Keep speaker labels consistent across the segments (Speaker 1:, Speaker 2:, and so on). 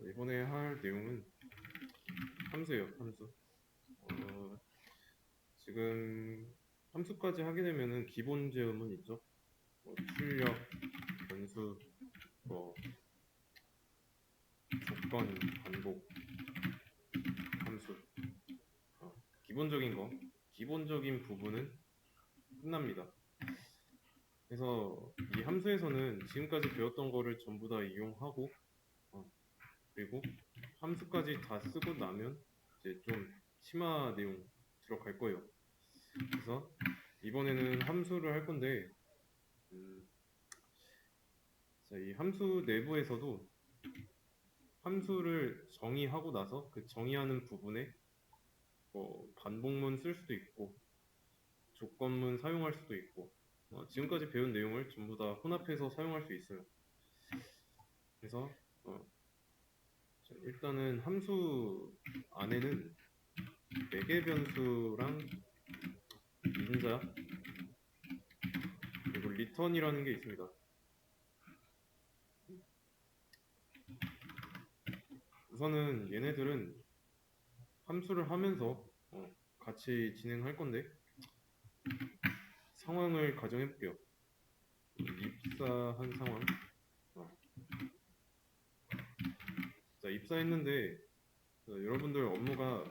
Speaker 1: 이번에 할 내용은 함수예요, 함수. 지금 함수까지 하게 되면은 기본 제어문 있죠. 출력, 변수, 뭐 조건, 반복, 함수. 기본적인 거, 기본적인 부분은 끝납니다. 그래서 이 함수에서는 지금까지 배웠던 거를 전부 다 이용하고, 그리고 함수까지 다 쓰고 나면 이제 좀 심화 내용 들어갈 거예요. 그래서 이번에는 함수를 할 건데, 자, 이 함수 내부에서도 함수를 정의하고 나서 그 정의하는 부분에 뭐 반복문 쓸 수도 있고 조건문 사용할 수도 있고 지금까지 배운 내용을 전부 다 혼합해서 사용할 수 있어요. 그래서 자, 일단은 함수 안에는 매개 변수랑 인자 그리고 리턴이라는 게 있습니다. 우선은 얘네들은 함수를 하면서 같이 진행할 건데 상황을 가정해 볼게요. 입사한 상황. 자, 입사했는데 여러분들 업무가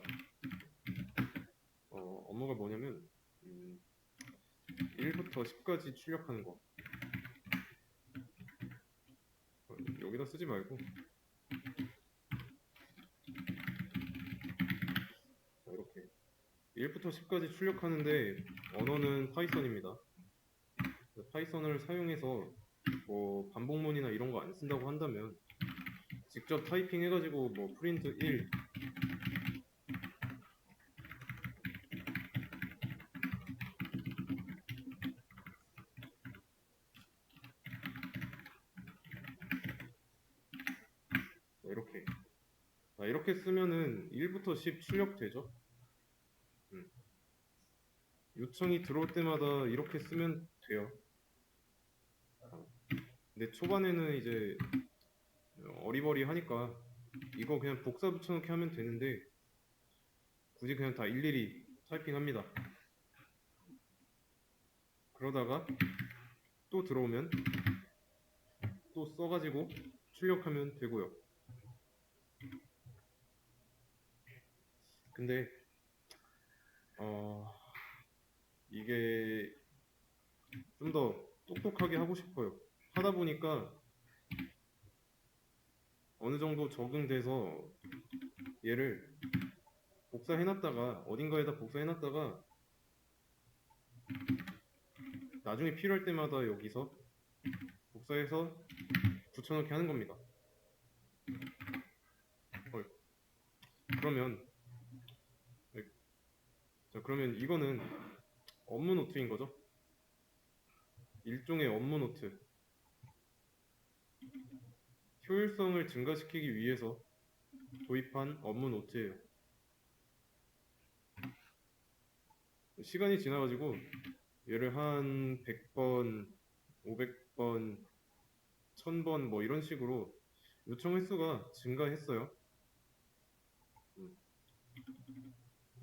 Speaker 1: 뭐냐면 1부터 10까지 출력하는 거. 여기다 쓰지 말고 자, 이렇게 1부터 10까지 출력하는데 언어는 파이썬입니다. 파이썬을 사용해서 뭐 반복문이나 이런 거 안 쓴다고 한다면 직접 타이핑 해가지고 뭐 프린트 1 이렇게 이렇게 쓰면은 1부터 10 출력되죠. 요청이 들어올 때마다 이렇게 쓰면 돼요. 근데 초반에는 이제 어리버리 하니까 이거 그냥 복사 붙여넣기 하면 되는데 굳이 그냥 다 일일이 타이핑합니다. 그러다가 또 들어오면 또 써가지고 출력하면 되고요. 근데 이게 좀 더 똑똑하게 하고 싶어요. 하다 보니까 어느 정도 적응돼서 얘를 복사해놨다가 어딘가에다 복사해놨다가 나중에 필요할 때마다 여기서 복사해서 붙여넣기 하는 겁니다. 그러면 그러면 이거는 업무 노트인 거죠? 일종의 업무 노트. 효율성을 증가시키기 위해서 도입한 업무 노트예요. 시간이 지나가지고 얘를 한 100번, 500번, 1000번 뭐 이런 식으로 요청 횟수가 증가했어요.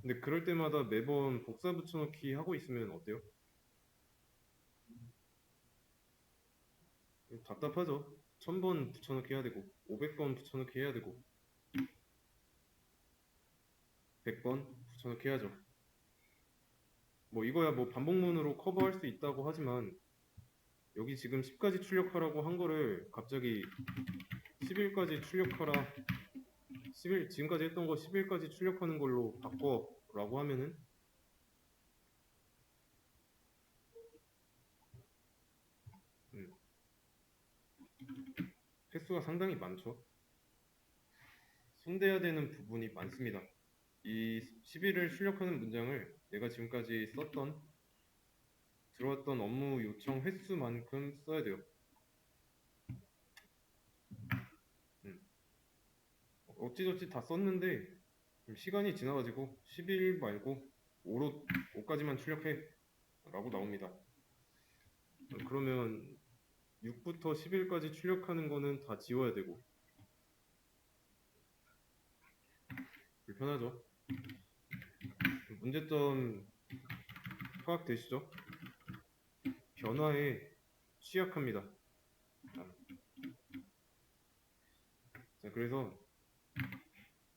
Speaker 1: 근데 그럴 때마다 매번 복사 붙여넣기 하고 있으면 어때요? 답답하죠? 1000번 붙여넣기 해야 되고 500번 붙여넣기 해야 되고 100번 붙여넣기 해야죠. 뭐 이거야 뭐 반복문으로 커버할 수 있다고 하지만 여기 지금 10까지 출력하라고 한 거를 갑자기 11까지 출력하라 11 지금까지 했던 거 11까지 출력하는 걸로 바꿔 라고 하면은 횟수가 상당히 많죠. 손대야 되는 부분이 많습니다. 이 11을 출력하는 문장을 내가 지금까지 들어왔던 업무 요청 횟수만큼 써야 돼요. 어찌저찌 다 썼는데 시간이 지나가지고 11 말고 5까지만 출력해 라고 나옵니다. 그러면 6부터 11까지 출력하는 거는 다 지워야 되고 불편하죠. 문제점 파악되시죠? 변화에 취약합니다. 자, 그래서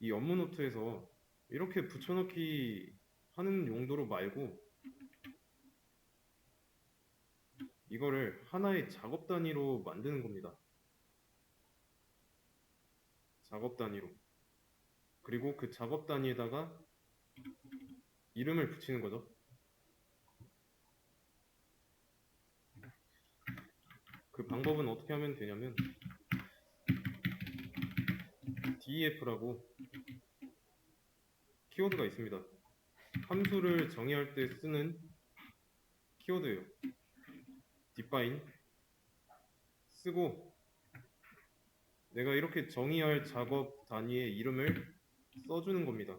Speaker 1: 이 업무 노트에서 이렇게 붙여넣기 하는 용도로 말고 이거를 하나의 작업 단위로 만드는 겁니다. 작업 단위로. 그리고 그 작업 단위에다가 이름을 붙이는 거죠. 그 방법은 어떻게 하면 되냐면 def라고 키워드가 있습니다. 함수를 정의할 때 쓰는 키워드예요. define 쓰고 내가 이렇게 정의할 작업 단위의 이름을 써주는 겁니다.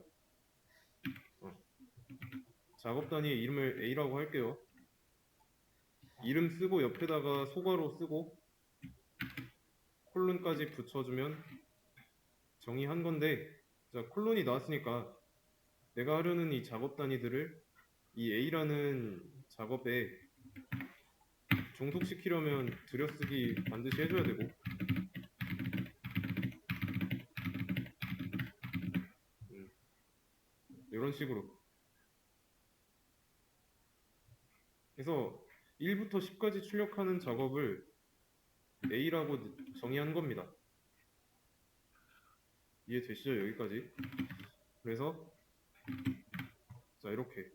Speaker 1: 작업 단위의 이름을 A라고 할게요. 이름 쓰고 옆에다가 소괄호 쓰고 콜론까지 붙여주면 정의한 건데, 자, 콜론이 나왔으니까 내가 하려는 이 작업 단위들을 이 A라는 작업에 종속시키려면 들여쓰기 반드시 해줘야 되고, 이런 식으로. 그래서 1부터 10까지 출력하는 작업을 A라고 정의한 겁니다. 이해되시죠? 여기까지. 그래서 자, 이렇게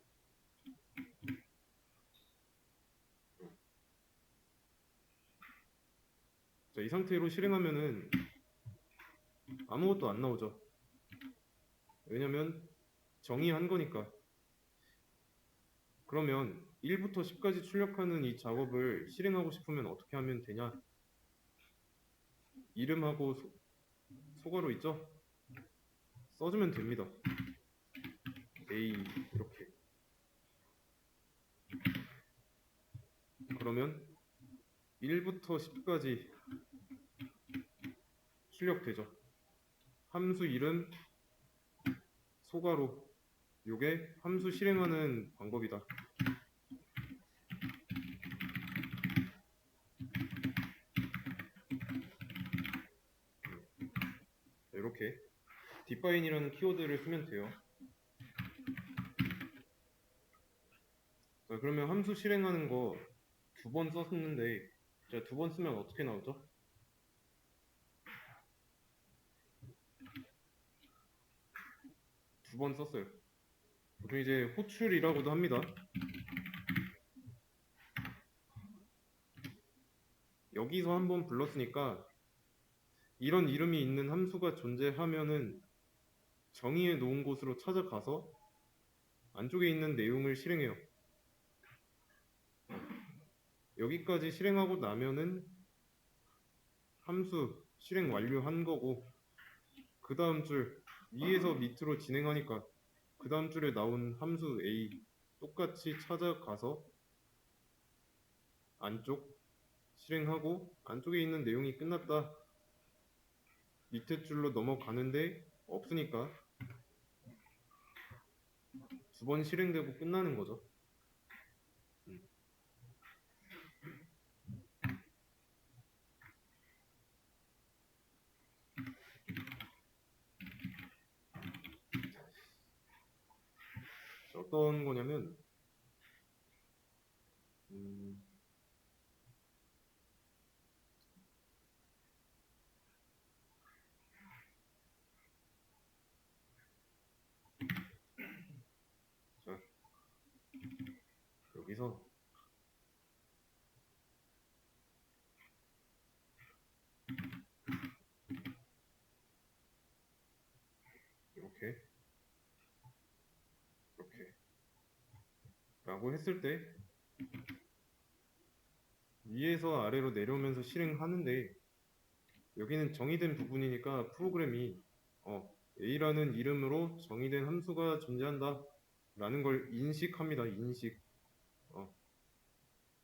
Speaker 1: 자, 이 상태로 실행하면은 아무것도 안 나오죠. 왜냐면 정의한 거니까. 그러면 1부터 10까지 출력하는 이 작업을 실행하고 싶으면 어떻게 하면 되냐? 이름하고 소괄호 있죠? 써주면 됩니다. A 이렇게. 그러면 1부터 10까지 출력되죠. 함수 이름 소괄호 요게 함수 실행하는 방법이다. 이렇게 define이라는 키워드를 쓰면 돼요. 자, 그러면 함수 실행하는 거 2번 썼는데 자, 2번 쓰면 어떻게 나오죠? 두 번 썼어요. 보통 이제 호출이라고도 합니다. 여기서 한번 불렀으니까 이런 이름이 있는 함수가 존재하면은 정의해 놓은 곳으로 찾아가서 안쪽에 있는 내용을 실행해요. 여기까지 실행하고 나면은 함수 실행 완료한 거고 그 다음 줄 위에서 밑으로 진행하니까 그 다음 줄에 나온 함수 A 똑같이 찾아가서 안쪽 실행하고 안쪽에 있는 내용이 끝났다. 밑에 줄로 넘어가는데 없으니까 2번 실행되고 끝나는 거죠. 어떤 거냐면 자, 여기서 이렇게 라고 했을 때 위에서 아래로 내려오면서 실행하는데 여기는 정의된 부분이니까 프로그램이 A라는 이름으로 정의된 함수가 존재한다 라는 걸 인식합니다.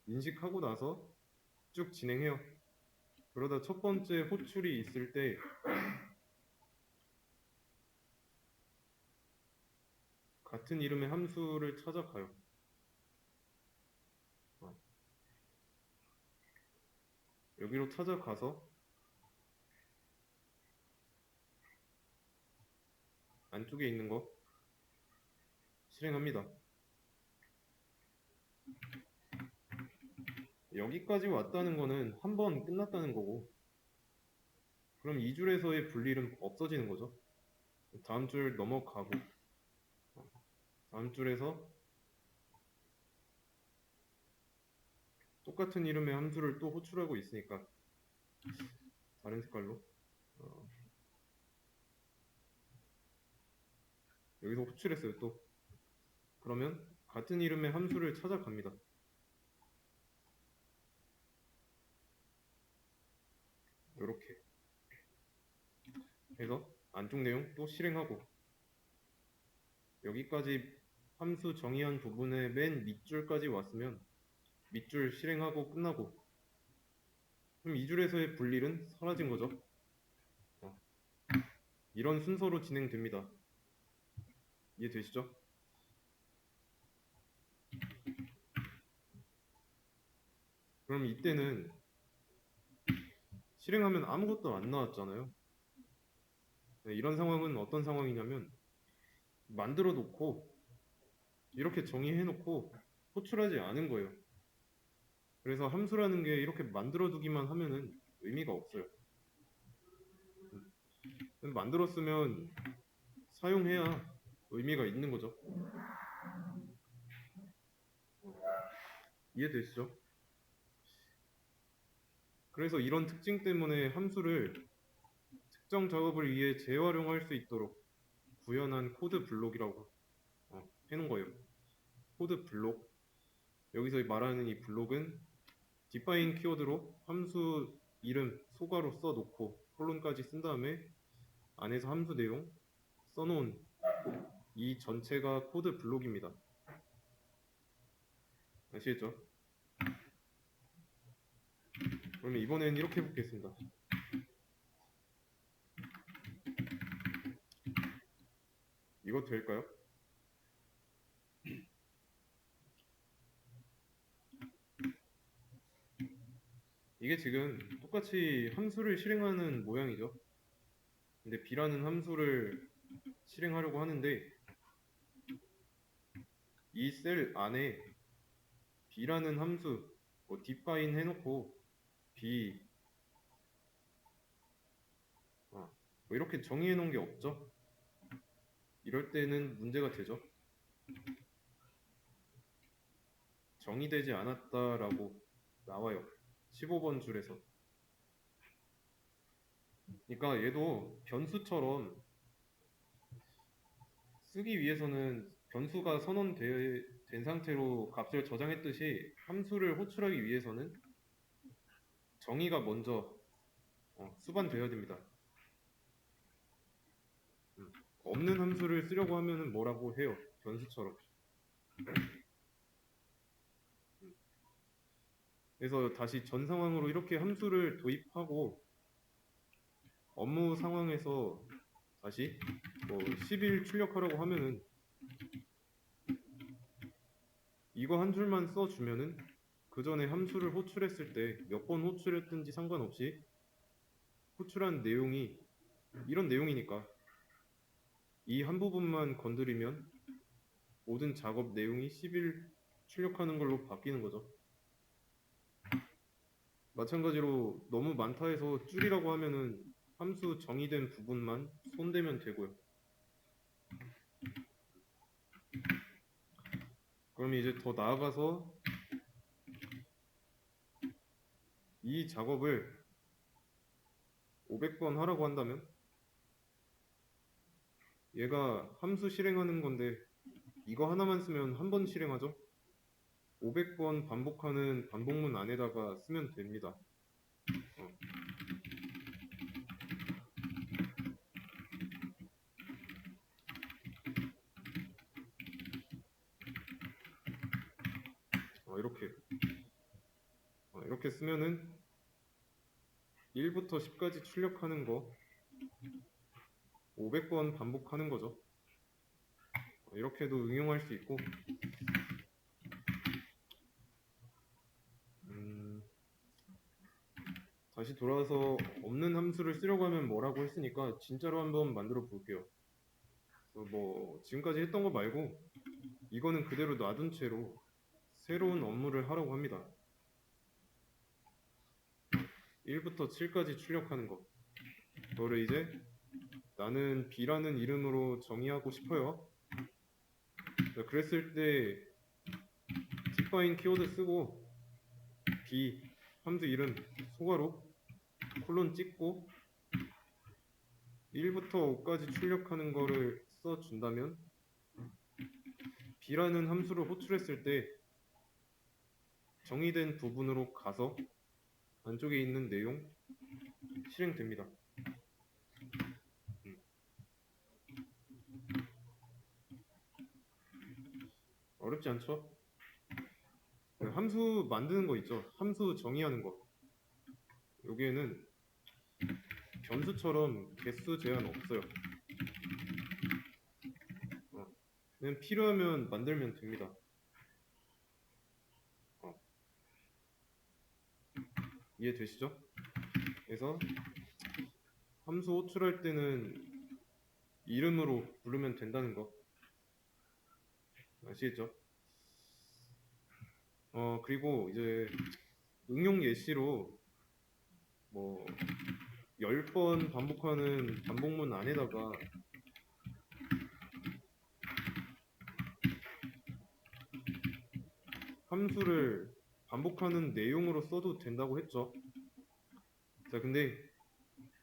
Speaker 1: 인식하고 나서 쭉 진행해요. 그러다 첫 번째 호출이 있을 때 같은 이름의 함수를 찾아가요. 여기로 찾아가서 안쪽에 있는 거 실행합니다. 여기까지 왔다는 거는 한 번 끝났다는 거고, 그럼 이 줄에서의 분리는 없어지는 거죠. 다음 줄 넘어가고, 다음 줄에서 똑같은 이름의 함수를 또 호출하고 있으니까 다른 색깔로 여기서 호출했어요 또. 그러면 같은 이름의 함수를 찾아갑니다. 이렇게 해서 안쪽 내용 또 실행하고, 여기까지 함수 정의한 부분의 맨 밑줄까지 왔으면 밑줄 실행하고 끝나고, 그럼 이 줄에서의 분리는 사라진 거죠. 이런 순서로 진행됩니다. 이해되시죠? 그럼 이때는 실행하면 아무것도 안 나왔잖아요. 네, 이런 상황은 어떤 상황이냐면, 만들어 놓고 이렇게 정의해 놓고 호출하지 않은 거예요. 그래서 함수라는 게 이렇게 만들어 두기만 하면은 의미가 없어요. 만들었으면 사용해야 의미가 있는 거죠. 이해되시죠? 그래서 이런 특징 때문에 함수를 특정 작업을 위해 재활용할 수 있도록 구현한 코드 블록이라고 해놓은 거예요. 코드 블록. 여기서 말하는 이 블록은 define 키워드로 함수 이름 소괄호 써놓고 콜론까지 쓴 다음에 안에서 함수 내용 써놓은 이 전체가 코드 블록입니다. 아시겠죠? 그러면 이번엔 이렇게 해보겠습니다. 이거 될까요? 이게 지금 똑같이 함수를 실행하는 모양이죠. 근데 b라는 함수를 실행하려고 하는데 이 셀 안에 b라는 함수 뭐 define 해놓고 b 뭐 이렇게 정의해 놓은 게 없죠. 이럴 때는 문제가 되죠. 정의되지 않았다라고 나와요. 15번 줄에서. 그러니까 얘도 변수처럼 쓰기 위해서는 변수가 선언된 상태로 값을 저장했듯이 함수를 호출하기 위해서는 정의가 먼저 수반되어야 됩니다. 없는 함수를 쓰려고 하면은 뭐라고 해요? 변수처럼. 그래서 다시 전 상황으로 이렇게 함수를 도입하고 업무 상황에서 다시 뭐 10일 출력하라고 하면은 이거 한 줄만 써주면은 그 전에 함수를 호출했을 때 몇 번 호출했든지 상관없이 호출한 내용이 이런 내용이니까 이 한 부분만 건드리면 모든 작업 내용이 10일 출력하는 걸로 바뀌는 거죠. 마찬가지로 너무 많다 해서 줄이라고 하면은 함수 정의된 부분만 손대면 되고요. 그럼 이제 더 나아가서 이 작업을 500번 하라고 한다면 얘가 함수 실행하는 건데 이거 하나만 쓰면 한 번 실행하죠? 500번 반복하는 반복문 안에다가 쓰면 됩니다. 이렇게 쓰면은 1부터 10까지 출력하는 거 500번 반복하는 거죠. 이렇게도 응용할 수 있고, 다시 돌아와서 없는 함수를 쓰려고 하면 뭐라고 했으니까 진짜로 한번 만들어 볼게요. 뭐 지금까지 했던 거 말고 이거는 그대로 놔둔 채로 새로운 업무를 하라고 합니다. 1부터 7까지 출력하는 거. 그거를 이제 나는 B라는 이름으로 정의하고 싶어요. 그랬을 때 define 키워드 쓰고 B 함수 이름 소괄호 콜론 찍고 1부터 5까지 출력하는 거를 써준다면 B라는 함수를 호출했을 때 정의된 부분으로 가서 안쪽에 있는 내용 실행됩니다. 어렵지 않죠? 함수 만드는 거 있죠? 함수 정의하는 거. 여기에는 변수처럼 개수 제한 없어요. 그냥 필요하면 만들면 됩니다. 이해되시죠? 그래서 함수 호출할 때는 이름으로 부르면 된다는 거 아시겠죠? 그리고 이제 응용 예시로 뭐 10번 반복하는 반복문 안에다가 함수를 반복하는 내용으로 써도 된다고 했죠. 자, 근데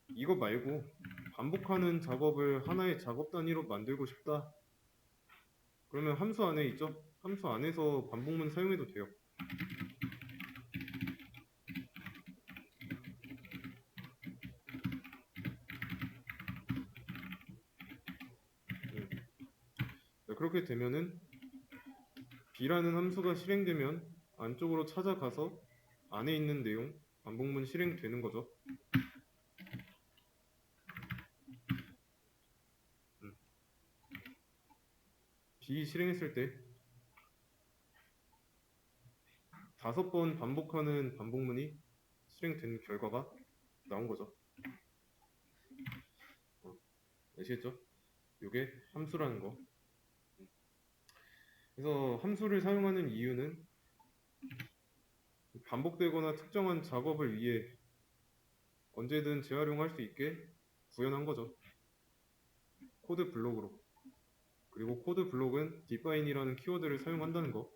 Speaker 1: 이거 말고 반복하는 작업을 하나의 작업 단위로 만들고 싶다. 그러면 함수 안에 있죠? 함수 안에서 반복문 사용해도 돼요. 자, 그렇게 되면은 B라는 함수가 실행되면 안쪽으로 찾아가서 안에 있는 내용 반복문 실행되는 거죠. B 실행했을 때 5번 반복하는 반복문이 실행된 결과가 나온 거죠. 아시겠죠? 이게 함수라는 거. 그래서 함수를 사용하는 이유는 반복되거나 특정한 작업을 위해 언제든 재활용할 수 있게 구현한 거죠. 코드 블록으로. 그리고 코드 블록은 define이라는 키워드를 사용한다는 거.